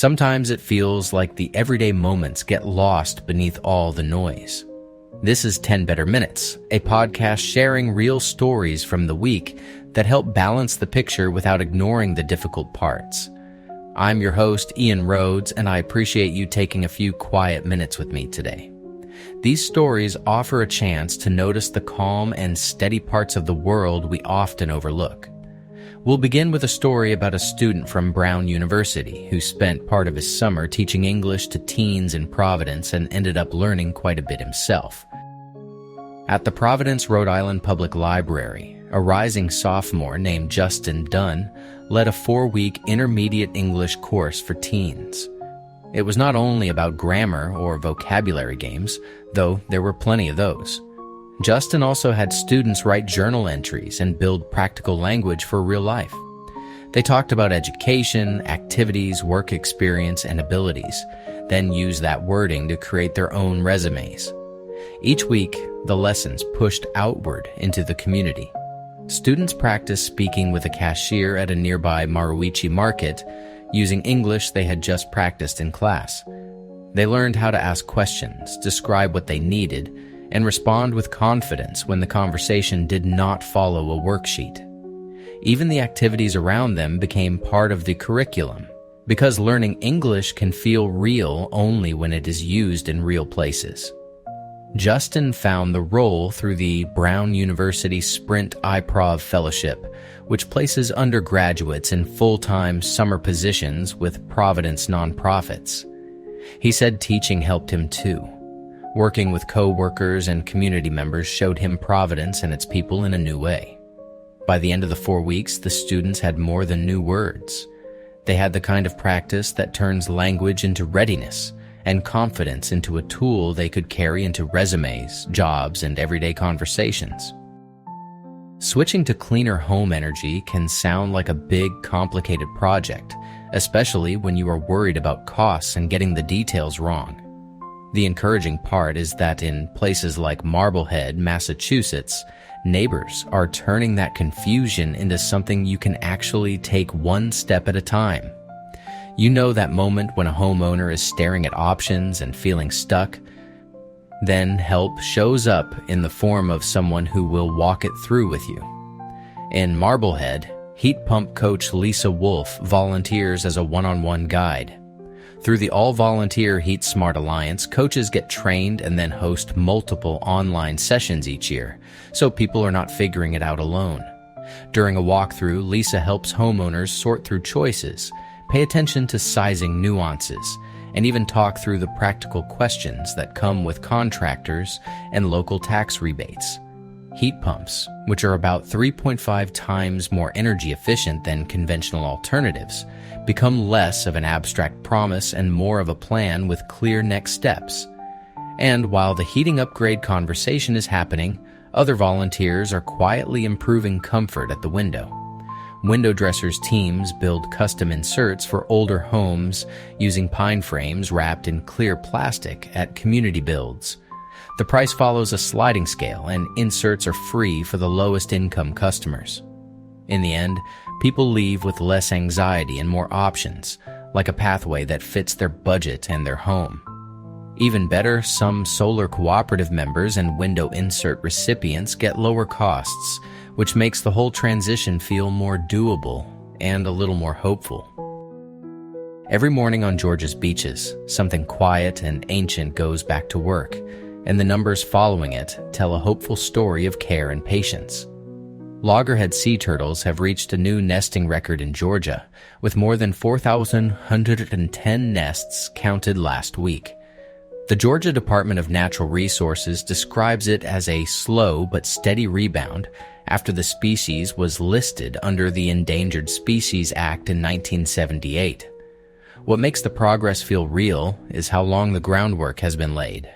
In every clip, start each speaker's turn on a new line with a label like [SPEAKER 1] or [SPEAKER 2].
[SPEAKER 1] Sometimes it feels like the everyday moments get lost beneath all the noise. This is 10 Better Minutes, a podcast sharing real stories from the week that help balance the picture without ignoring the difficult parts. I'm your host, Ian Rhodes, and I appreciate you taking a few quiet minutes with me today. These stories offer a chance to notice the calm and steady parts of the world we often overlook. We'll begin with a story about a student from Brown University who spent part of his summer teaching English to teens in Providence and ended up learning quite a bit himself. At the Providence, Rhode Island Public Library, a rising sophomore named Justin Dunn led a 4-week intermediate English course for teens. It was not only about grammar or vocabulary games, though there were plenty of those. Justin also had students write journal entries and build practical language for real life. They talked about education, activities, work experience, and abilities, then used that wording to create their own resumes. Each week, the lessons pushed outward into the community. Students practiced speaking with a cashier at a nearby Maruichi market using English they had just practiced in class. They learned how to ask questions, describe what they needed, and respond with confidence when the conversation did not follow a worksheet. Even the activities around them became part of the curriculum, because learning English can feel real only when it is used in real places. Justin found the role through the Brown University Sprint iProv Fellowship, which places undergraduates in full-time summer positions with Providence nonprofits. He said teaching helped him too. Working with co-workers and community members showed him Providence and its people in a new way. By the end of the 4 weeks, the students had more than new words. They had the kind of practice that turns language into readiness and confidence into a tool they could carry into resumes, jobs, and everyday conversations. Switching to cleaner home energy can sound like a big, complicated project, especially when you are worried about costs and getting the details wrong. The encouraging part is that in places like Marblehead, Massachusetts, neighbors are turning that confusion into something you can actually take one step at a time. You know that moment when a homeowner is staring at options and feeling stuck? Then help shows up in the form of someone who will walk it through with you. In Marblehead, heat pump coach Lisa Wolf volunteers as a one-on-one guide. Through the all-volunteer Heat Smart Alliance, coaches get trained and then host multiple online sessions each year, so people are not figuring it out alone. During a walkthrough, Lisa helps homeowners sort through choices, pay attention to sizing nuances, and even talk through the practical questions that come with contractors and local tax rebates. Heat pumps, which are about 3.5 times more energy efficient than conventional alternatives, become less of an abstract promise and more of a plan with clear next steps. And while the heating upgrade conversation is happening, other volunteers are quietly improving comfort at the window. Window dressers' teams build custom inserts for older homes using pine frames wrapped in clear plastic at community builds. The price follows a sliding scale, and inserts are free for the lowest income customers. In the end, people leave with less anxiety and more options, like a pathway that fits their budget and their home. Even better, some solar cooperative members and window insert recipients get lower costs, which makes the whole transition feel more doable and a little more hopeful. Every morning on Georgia's beaches, something quiet and ancient goes back to work, and the numbers following it tell a hopeful story of care and patience. Loggerhead sea turtles have reached a new nesting record in Georgia, with more than 4,110 nests counted last week. The Georgia Department of Natural Resources describes it as a slow but steady rebound after the species was listed under the Endangered Species Act in 1978. What makes the progress feel real is how long the groundwork has been laid.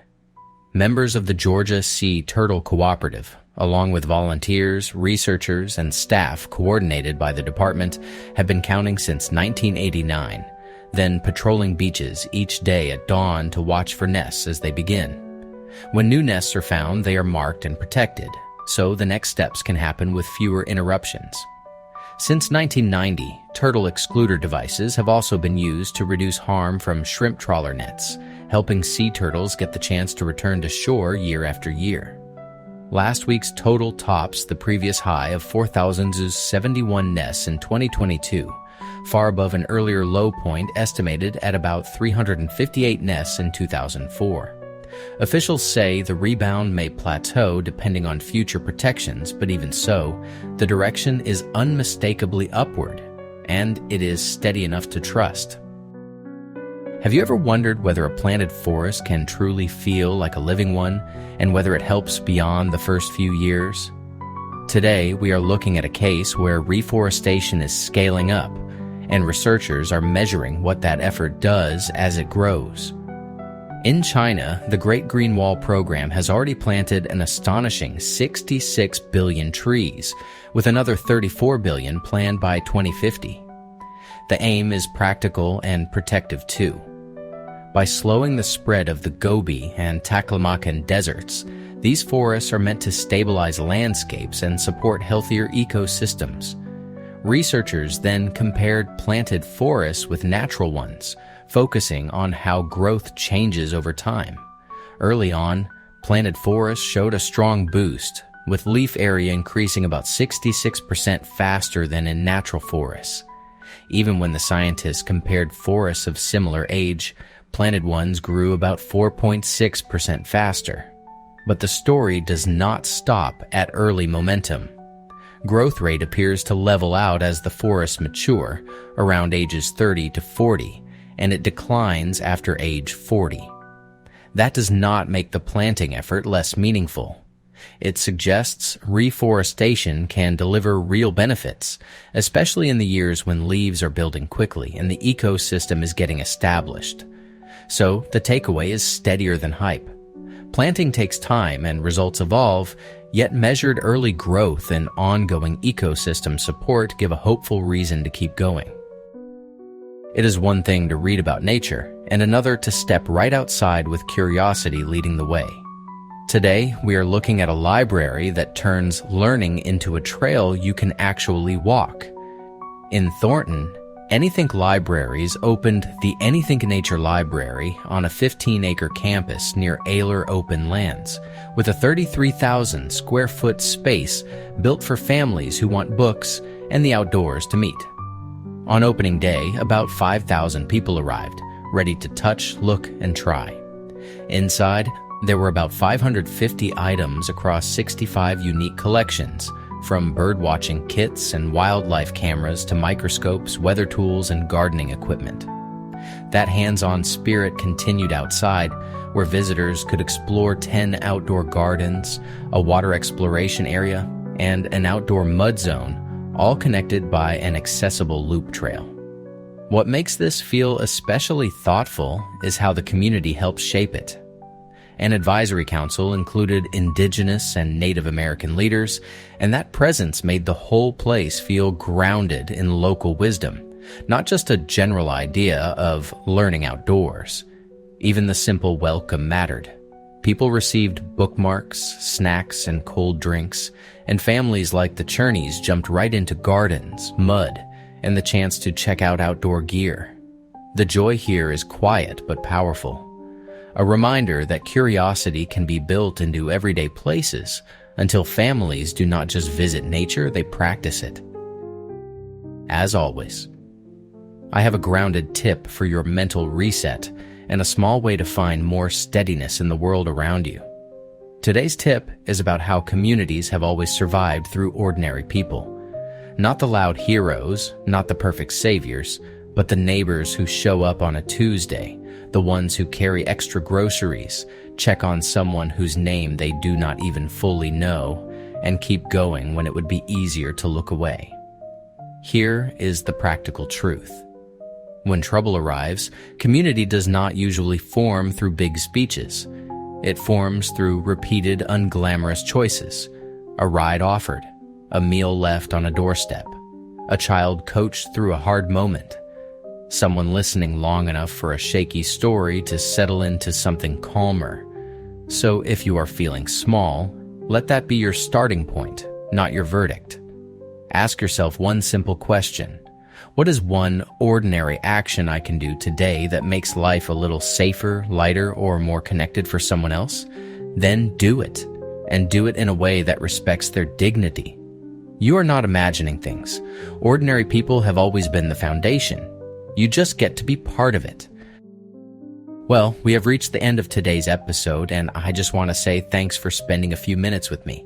[SPEAKER 1] Members of the Georgia Sea Turtle Cooperative, along with volunteers, researchers, and staff coordinated by the department, have been counting since 1989, then patrolling beaches each day at dawn to watch for nests as they begin. When new nests are found, they are marked and protected, so the next steps can happen with fewer interruptions. Since 1990, turtle excluder devices have also been used to reduce harm from shrimp trawler nets, helping sea turtles get the chance to return to shore year after year. Last week's total tops the previous high of 4,071 nests in 2022, far above an earlier low point estimated at about 358 nests in 2004. Officials say the rebound may plateau depending on future protections, but even so, the direction is unmistakably upward, and it is steady enough to trust. Have you ever wondered whether a planted forest can truly feel like a living one, and whether it helps beyond the first few years? Today, we are looking at a case where reforestation is scaling up, and researchers are measuring what that effort does as it grows. In China, the Great Green Wall program has already planted an astonishing 66 billion trees, with another 34 billion planned by 2050. The aim is practical and protective too. By slowing the spread of the Gobi and Taklamakan deserts, these forests are meant to stabilize landscapes and support healthier ecosystems. Researchers then compared planted forests with natural ones, focusing on how growth changes over time. Early on, planted forests showed a strong boost, with leaf area increasing about 66% faster than in natural forests. Even when the scientists compared forests of similar age, planted ones grew about 4.6% faster. But the story does not stop at early momentum. Growth rate appears to level out as the forests mature, around ages 30 to 40, and it declines after age 40. That does not make the planting effort less meaningful. It suggests reforestation can deliver real benefits, especially in the years when leaves are building quickly and the ecosystem is getting established. So the takeaway is steadier than hype. Planting takes time and results evolve, yet measured early growth and ongoing ecosystem support give a hopeful reason to keep going. It is one thing to read about nature, and another to step right outside with curiosity leading the way. Today, we are looking at a library that turns learning into a trail you can actually walk. In Thornton, Anythink Libraries opened the Anythink Nature Library on a 15-acre campus near Ayler Open Lands, with a 33,000 square foot space built for families who want books and the outdoors to meet. On opening day, about 5,000 people arrived, ready to touch, look, and try. Inside, there were about 550 items across 65 unique collections, from bird-watching kits and wildlife cameras to microscopes, weather tools, and gardening equipment. That hands-on spirit continued outside, where visitors could explore 10 outdoor gardens, a water exploration area, and an outdoor mud zone, all connected by an accessible loop trail. What makes this feel especially thoughtful is how the community helps shape it. An advisory council included Indigenous and Native American leaders, and that presence made the whole place feel grounded in local wisdom, not just a general idea of learning outdoors. Even the simple welcome mattered. People received bookmarks, snacks, and cold drinks, and families like the Cherneys jumped right into gardens, mud, and the chance to check out outdoor gear. The joy here is quiet but powerful. A reminder that curiosity can be built into everyday places until families do not just visit nature, they practice it. As always, I have a grounded tip for your mental reset and a small way to find more steadiness in the world around you. Today's tip is about how communities have always survived through ordinary people. Not the loud heroes, not the perfect saviors, but the neighbors who show up on a Tuesday, the ones who carry extra groceries, check on someone whose name they do not even fully know, and keep going when it would be easier to look away. Here is the practical truth. When trouble arrives, community does not usually form through big speeches. It forms through repeated, unglamorous choices. A ride offered, a meal left on a doorstep, a child coached through a hard moment, someone listening long enough for a shaky story to settle into something calmer. So if you are feeling small, let that be your starting point, not your verdict. Ask yourself one simple question. What is one ordinary action I can do today that makes life a little safer, lighter, or more connected for someone else? Then do it, and do it in a way that respects their dignity. You are not imagining things. Ordinary people have always been the foundation. You just get to be part of it. Well, we have reached the end of today's episode, and I just want to say thanks for spending a few minutes with me.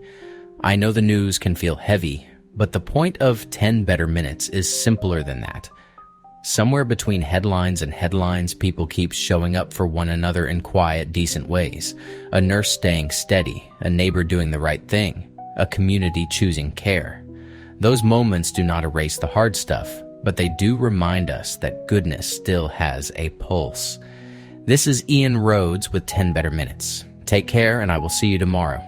[SPEAKER 1] I know the news can feel heavy, but the point of 10 better minutes is simpler than that. Somewhere between headlines and headlines, people keep showing up for one another in quiet, decent ways. A nurse staying steady, a neighbor doing the right thing, a community choosing care. Those moments do not erase the hard stuff, but they do remind us that goodness still has a pulse. This is Ian Rhodes with 10 Better Minutes. Take care, and I will see you tomorrow.